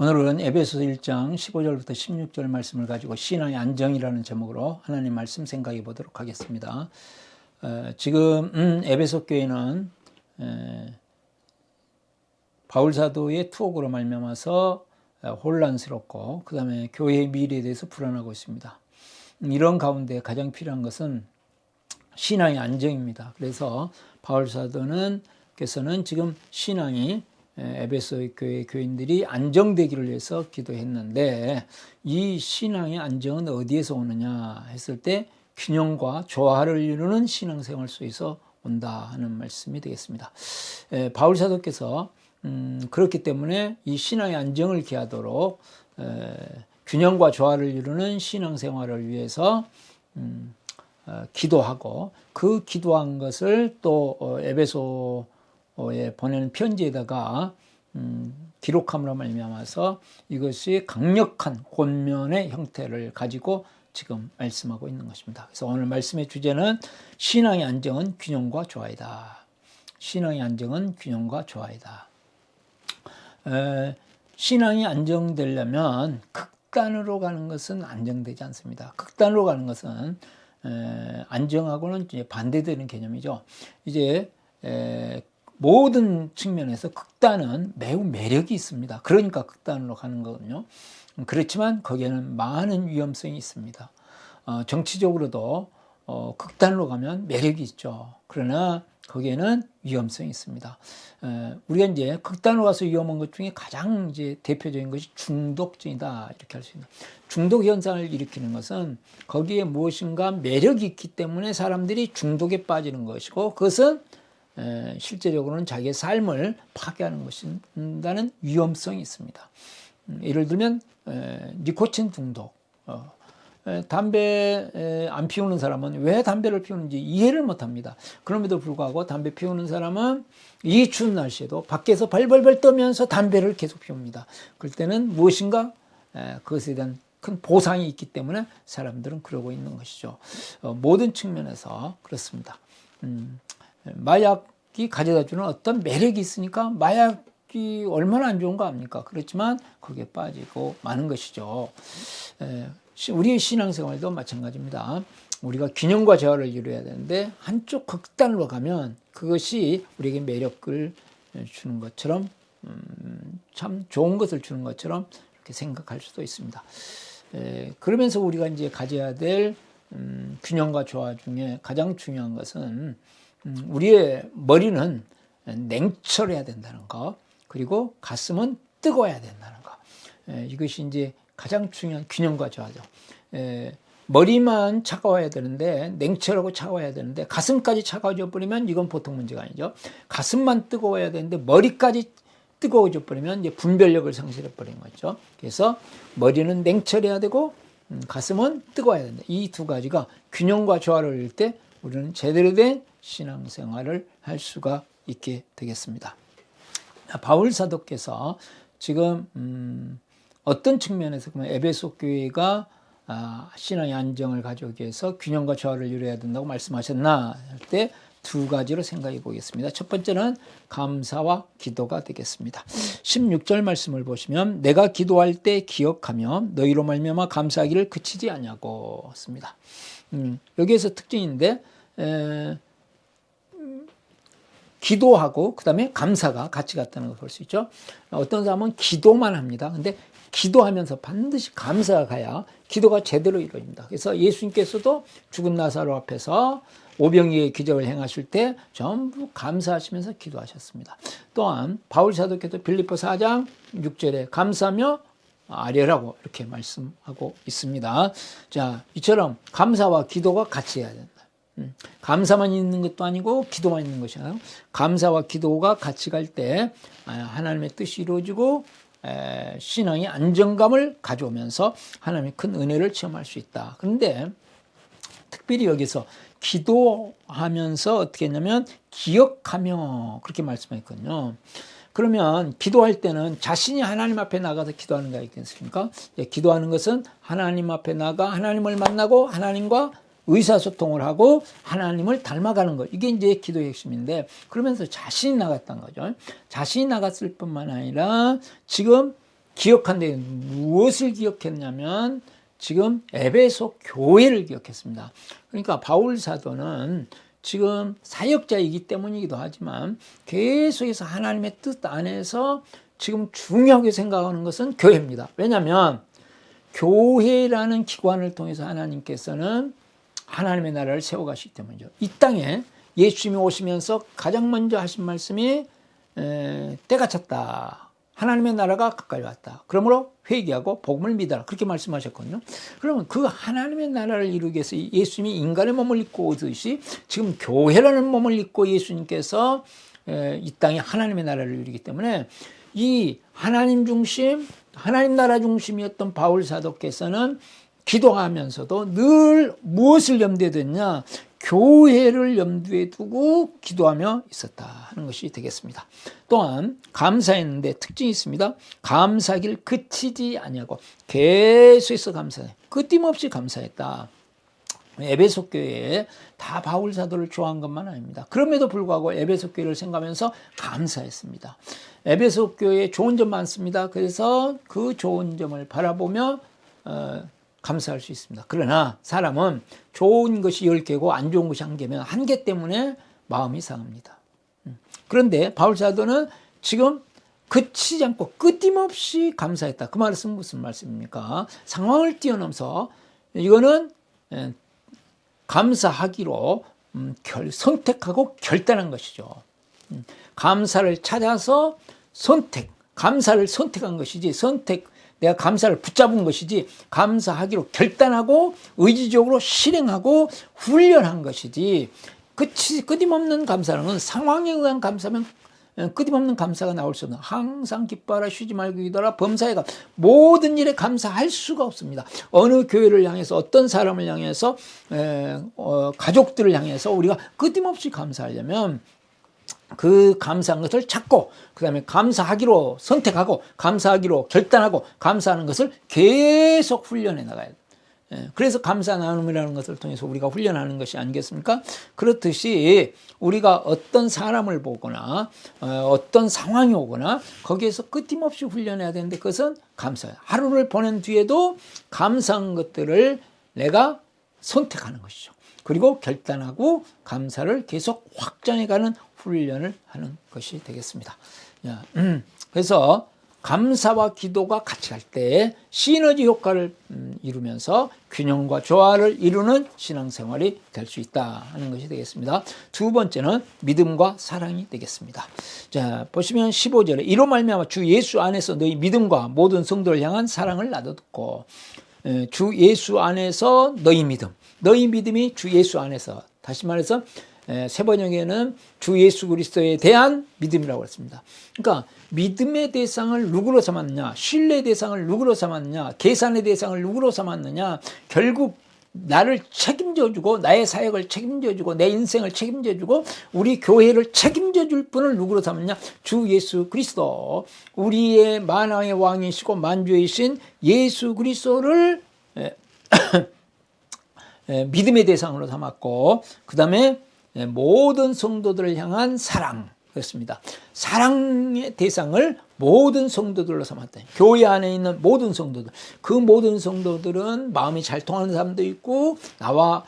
오늘은 에베소서 1장 15절부터 16절 말씀을 가지고 신앙의 안정이라는 제목으로 하나님 말씀 생각해 보도록 하겠습니다. 지금 에베소 교회는 바울 사도의 투옥으로 말미암아서 혼란스럽고 그 다음에 교회의 미래에 대해서 불안하고 있습니다. 이런 가운데 가장 필요한 것은 신앙의 안정입니다. 그래서 바울 사도께서는 지금 신앙이 에베소 교회 교인들이 안정되기를 위해서 기도했는데, 이 신앙의 안정은 어디에서 오느냐 했을 때 균형과 조화를 이루는 신앙생활 속에서 온다 하는 말씀이 되겠습니다. 바울 사도께서 그렇기 때문에 이 신앙의 안정을 기하도록 균형과 조화를 이루는 신앙생활을 위해서 기도하고, 그 기도한 것을 또 에베소에 보내는 편지에다가 기록함으로 말미암아서 이것이 강력한 권면의 형태를 가지고 지금 말씀하고 있는 것입니다. 그래서 오늘 말씀의 주제는 신앙의 안정은 균형과 조화이다. 신앙의 안정은 균형과 조화이다. 신앙이 안정되려면 극단으로 가는 것은 안정되지 않습니다. 극단으로 가는 것은 안정하고는 이제 반대되는 개념이죠. 이제 모든 측면에서 극단은 매우 매력이 있습니다. 그러니까 극단으로 가는 거거든요. 그렇지만 거기에는 많은 위험성이 있습니다. 정치적으로도 극단으로 가면 매력이 있죠. 그러나 거기에는 위험성이 있습니다. 우리가 이제 극단으로 가서 위험한 것 중에 가장 이제 대표적인 것이 중독증이다, 이렇게 할 수 있는. 중독 현상을 일으키는 것은 거기에 무엇인가 매력이 있기 때문에 사람들이 중독에 빠지는 것이고, 그것은 실제적으로는 자기의 삶을 파괴하는 것이라는 위험성이 있습니다. 예를 들면 니코틴 중독. 담배 안 피우는 사람은 왜 담배를 피우는지 이해를 못합니다. 그럼에도 불구하고 담배 피우는 사람은 이 추운 날씨에도 밖에서 벌벌벌 떠면서 담배를 계속 피웁니다. 그럴 때는 무엇인가 그것에 대한 큰 보상이 있기 때문에 사람들은 그러고 있는 것이죠. 모든 측면에서 그렇습니다. 마약이 가져다주는 어떤 매력이 있으니까 마약이 얼마나 안 좋은가 합니까? 그렇지만 거기에 빠지고 마는 것이죠. 우리의 신앙생활도 마찬가지입니다. 우리가 균형과 조화를 이루어야 되는데 한쪽 극단으로 가면 그것이 우리에게 매력을 주는 것처럼, 참 좋은 것을 주는 것처럼 이렇게 생각할 수도 있습니다. 그러면서 우리가 이제 가져야 될 균형과 조화 중에 가장 중요한 것은 우리의 머리는 냉철해야 된다는 거, 그리고 가슴은 뜨거워야 된다는 거. 이것이 이제 가장 중요한 균형과 조화죠. 머리만 차가워야 되는데, 냉철하고 차가워야 되는데 가슴까지 차가워져 버리면 이건 보통 문제가 아니죠. 가슴만 뜨거워야 되는데 머리까지 뜨거워져 버리면 이제 분별력을 상실해 버리는 거죠. 그래서 머리는 냉철해야 되고 가슴은 뜨거워야 된다. 이 두 가지가 균형과 조화를 이룰 때 우리는 제대로 된 신앙생활을 할 수가 있게 되겠습니다. 바울 사도께서 지금 어떤 측면에서 보면 에베소 교회가 신앙의 안정을 가져오기 위해서 균형과 조화를 이루어야 된다고 말씀하셨나 할 때 두 가지로 생각해 보겠습니다. 첫 번째는 감사와 기도가 되겠습니다. 16절 말씀을 보시면 내가 기도할 때 기억하며 너희로 말미암아 감사하기를 그치지 아니하고 씁니다. 여기에서 특징인데 기도하고 그 다음에 감사가 같이 갔다는 걸 볼 수 있죠. 어떤 사람은 기도만 합니다. 근데 기도하면서 반드시 감사가 가야 기도가 제대로 이루어집니다. 그래서 예수님께서도 죽은 나사로 앞에서 오병이의 기적을 행하실 때 전부 감사하시면서 기도하셨습니다. 또한 바울 사도께서 빌립보 4장 6절에 감사하며 아뢰라고 이렇게 말씀하고 있습니다. 자, 이처럼 감사와 기도가 같이 해야 된다. 감사만 있는 것도 아니고 기도만 있는 것이 아니라 감사와 기도가 같이 갈 때 하나님의 뜻이 이루어지고 신앙의 안정감을 가져오면서 하나님의 큰 은혜를 체험할 수 있다. 그런데 특별히 여기서 기도하면서 어떻게 했냐면 기억하며 그렇게 말씀했거든요. 그러면 기도할 때는 자신이 하나님 앞에 나가서 기도하는 거 있겠습니까? 기도하는 것은 하나님 앞에 나가 하나님을 만나고 하나님과 의사소통을 하고 하나님을 닮아가는 것. 이게 이제 기도의 핵심인데, 그러면서 자신이 나갔다는 거죠. 자신이 나갔을 뿐만 아니라 지금 기억한데 무엇을 기억했냐면 지금 에베소 교회를 기억했습니다. 그러니까 바울 사도는 지금 사역자이기 때문이기도 하지만 계속해서 하나님의 뜻 안에서 지금 중요하게 생각하는 것은 교회입니다. 왜냐하면 교회라는 기관을 통해서 하나님께서는 하나님의 나라를 세워가시기 때문이죠. 이 땅에 예수님이 오시면서 가장 먼저 하신 말씀이 때가 찼다. 하나님의 나라가 가까이 왔다. 그러므로 회개하고 복음을 믿어라. 그렇게 말씀하셨거든요. 그러면 그 하나님의 나라를 이루기 위해서 예수님이 인간의 몸을 입고 오듯이 지금 교회라는 몸을 입고 예수님께서 이 땅에 하나님의 나라를 이루기 때문에 이 하나님 중심, 하나님 나라 중심이었던 바울 사도께서는 기도하면서도 늘 무엇을 염두에 뒀냐? 교회를 염두에 두고 기도하며 있었다 하는 것이 되겠습니다. 또한 감사했는데 특징이 있습니다. 감사하길 그치지 아니하고 계속해서 감사해. 끊임없이 감사했다. 에베소 교회에 다 바울 사도를 좋아한 것만 아닙니다. 그럼에도 불구하고 에베소 교회를 생각하면서 감사했습니다. 에베소 교회에 좋은 점 많습니다. 그래서 그 좋은 점을 바라보며 감사할 수 있습니다. 그러나 사람은 좋은 것이 10개고 안 좋은 것이 1개면 1개 때문에 마음이 상합니다. 그런데 바울 사도는 지금 그치지 않고 끊임없이 감사했다. 그 말은 무슨 말씀입니까? 상황을 뛰어넘어서 이거는 감사하기로 선택하고 결단한 것이죠. 감사를 찾아서 감사를 선택한 것이지 내가 감사를 붙잡은 것이지 감사하기로 결단하고 의지적으로 실행하고 훈련한 것이지 끊임없는 감사는 건 상황에 의한 감사면 끊임없는 감사가 나올 수 없는 항상 기뻐하라 쉬지 말고 기도하라 범사에가 모든 일에 감사할 수가 없습니다. 어느 교회를 향해서 어떤 사람을 향해서 가족들을 향해서 우리가 끊임없이 감사하려면 그 감사한 것을 찾고 그 다음에 감사하기로 선택하고 감사하기로 결단하고 감사하는 것을 계속 훈련해 나가야 돼요. 그래서 감사 나눔이라는 것을 통해서 우리가 훈련하는 것이 아니겠습니까? 그렇듯이 우리가 어떤 사람을 보거나 어떤 상황이 오거나 거기에서 끊임없이 훈련해야 되는데 그것은 감사예요. 하루를 보낸 뒤에도 감사한 것들을 내가 선택하는 것이죠. 그리고 결단하고 감사를 계속 확장해가는 훈련을 하는 것이 되겠습니다. 그래서 감사와 기도가 같이 갈 때 시너지 효과를 이루면서 균형과 조화를 이루는 신앙생활이 될 수 있다 하는 것이 되겠습니다. 두 번째는 믿음과 사랑이 되겠습니다. 자, 보시면 15절에 이로 말미암아 주 예수 안에서 너희 믿음과 모든 성도를 향한 사랑을 나눠듣고 주 예수 안에서 너희 믿음이 주 예수 안에서 다시 말해서 세 번역에는 주 예수 그리스도에 대한 믿음이라고 했습니다. 그러니까 믿음의 대상을 누구로 삼았느냐, 신뢰의 대상을 누구로 삼았느냐, 계산의 대상을 누구로 삼았느냐, 결국 나를 책임져주고 나의 사역을 책임져주고 내 인생을 책임져주고 우리 교회를 책임져줄 분을 누구로 삼았냐, 주 예수 그리스도, 우리의 만왕의 왕이시고 만주이신 예수 그리스도를 믿음의 대상으로 삼았고 그 다음에 모든 성도들을 향한 사랑, 그렇습니다. 사랑의 대상을 모든 성도들로 삼았다. 교회 안에 있는 모든 성도들, 그 모든 성도들은 마음이 잘 통하는 사람도 있고 나와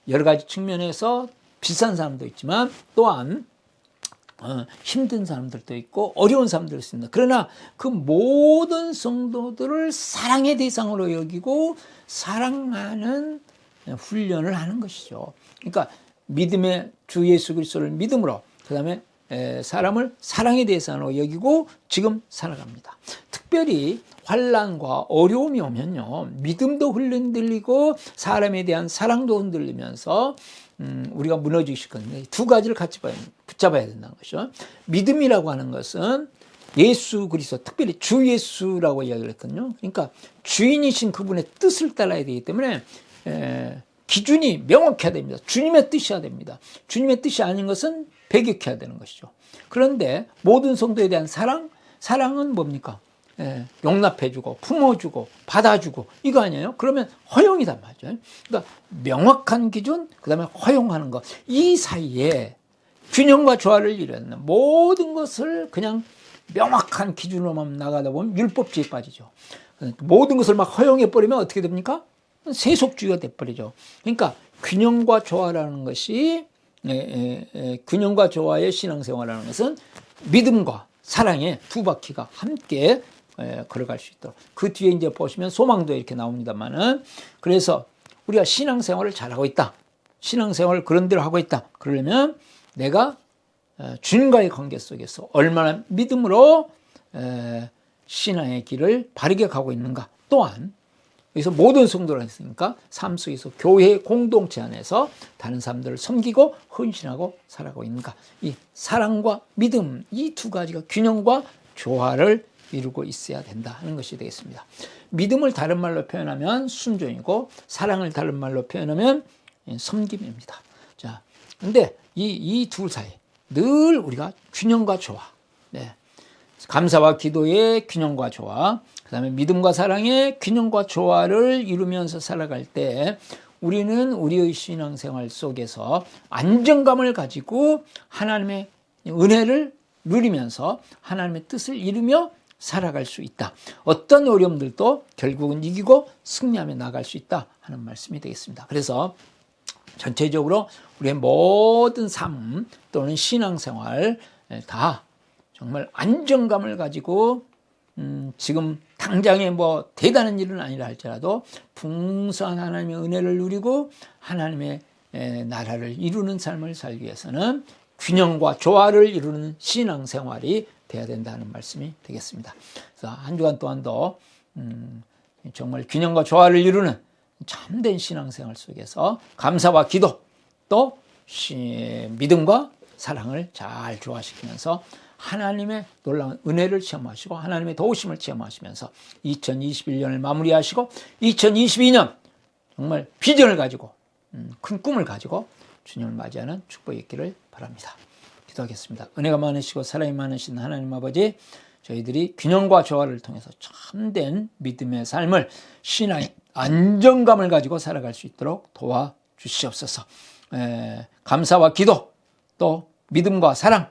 여러 가지 측면에서 비슷한 사람도 있지만 또한 힘든 사람들도 있고 어려운 사람들도 있습니다. 그러나 그 모든 성도들을 사랑의 대상으로 여기고 사랑하는 훈련을 하는 것이죠. 그러니까 믿음의 주 예수 그리스도를 믿음으로 그 다음에 사람을 사랑의 대상으로 여기고 지금 살아갑니다. 특별히 환난과 어려움이 오면요, 믿음도 흔들리고 사람에 대한 사랑도 흔들리면서 우리가 무너지기 쉽거든요. 두 가지를 같이 붙잡아야 된다는 것이죠. 믿음이라고 하는 것은 예수 그리스도, 특별히 주 예수라고 이야기를 했거든요. 그러니까 주인이신 그분의 뜻을 따라야 되기 때문에 기준이 명확해야 됩니다. 주님의 뜻이어야 됩니다. 주님의 뜻이 아닌 것은 배격해야 되는 것이죠. 그런데 모든 성도에 대한 사랑은 뭡니까? 용납해주고 품어주고 받아주고 이거 아니에요? 그러면 허용이단 말이죠. 그러니까 명확한 기준, 그 다음에 허용하는 것, 이 사이에 균형과 조화를 이루는 모든 것을 그냥 명확한 기준으로만 나가다 보면 율법주의에 빠지죠. 모든 것을 막 허용해버리면 어떻게 됩니까? 세속주의가 돼버리죠. 그러니까 균형과 조화라는 것이 균형과 조화의 신앙생활이라는 것은 믿음과 사랑의 두 바퀴가 함께 걸어갈 수 있도록. 그 뒤에 이제 보시면 소망도 이렇게 나옵니다만은, 그래서 우리가 신앙생활을 잘하고 있다, 신앙생활을 그런 대로 하고 있다, 그러려면 내가 주님과의 관계 속에서 얼마나 믿음으로 신앙의 길을 바르게 가고 있는가, 또한 여기서 모든 성도를 했으니까 삶 속에서 교회 공동체 안에서 다른 사람들을 섬기고 헌신하고 살아가고 있는가, 이 사랑과 믿음, 이 두 가지가 균형과 조화를 이루고 있어야 된다 하는 것이 되겠습니다. 믿음을 다른 말로 표현하면 순종이고, 사랑을 다른 말로 표현하면 섬김입니다. 자, 근데 이 둘 사이 늘 우리가 균형과 조화, 감사와 기도의 균형과 조화, 그 다음에 믿음과 사랑의 균형과 조화를 이루면서 살아갈 때 우리는 우리의 신앙생활 속에서 안정감을 가지고 하나님의 은혜를 누리면서 하나님의 뜻을 이루며 살아갈 수 있다. 어떤 어려움들도 결국은 이기고 승리하며 나갈 수 있다 하는 말씀이 되겠습니다. 그래서 전체적으로 우리의 모든 삶 또는 신앙생활 다 정말 안정감을 가지고 지금 당장에 뭐 대단한 일은 아니라 할지라도 풍성한 하나님의 은혜를 누리고 하나님의 나라를 이루는 삶을 살기 위해서는 균형과 조화를 이루는 신앙생활이 돼야 된다는 말씀이 되겠습니다. 그래서 한 주간 동안도 정말 균형과 조화를 이루는 참된 신앙생활 속에서 감사와 기도, 또 믿음과 사랑을 잘 조화시키면서 하나님의 놀라운 은혜를 체험하시고 하나님의 도우심을 체험하시면서 2021년을 마무리하시고 2022년 정말 비전을 가지고 큰 꿈을 가지고 주님을 맞이하는 축복이 있기를 바랍니다. 기도하겠습니다. 은혜가 많으시고 사랑이 많으신 하나님 아버지, 저희들이 균형과 조화를 통해서 참된 믿음의 삶을, 신앙의 안정감을 가지고 살아갈 수 있도록 도와주시옵소서. 감사와 기도, 또 믿음과 사랑,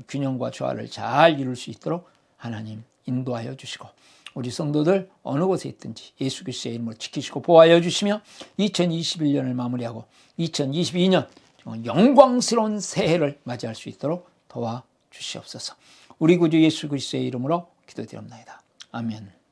균형과 조화를 잘 이룰 수 있도록 하나님 인도하여 주시고, 우리 성도들 어느 곳에 있든지 예수 그리스도의 이름으로 지키시고 보호하여 주시며 2021년을 마무리하고 2022년 영광스러운 새해를 맞이할 수 있도록 도와주시옵소서. 우리 구주 예수 그리스도의 이름으로 기도드립니다. 아멘.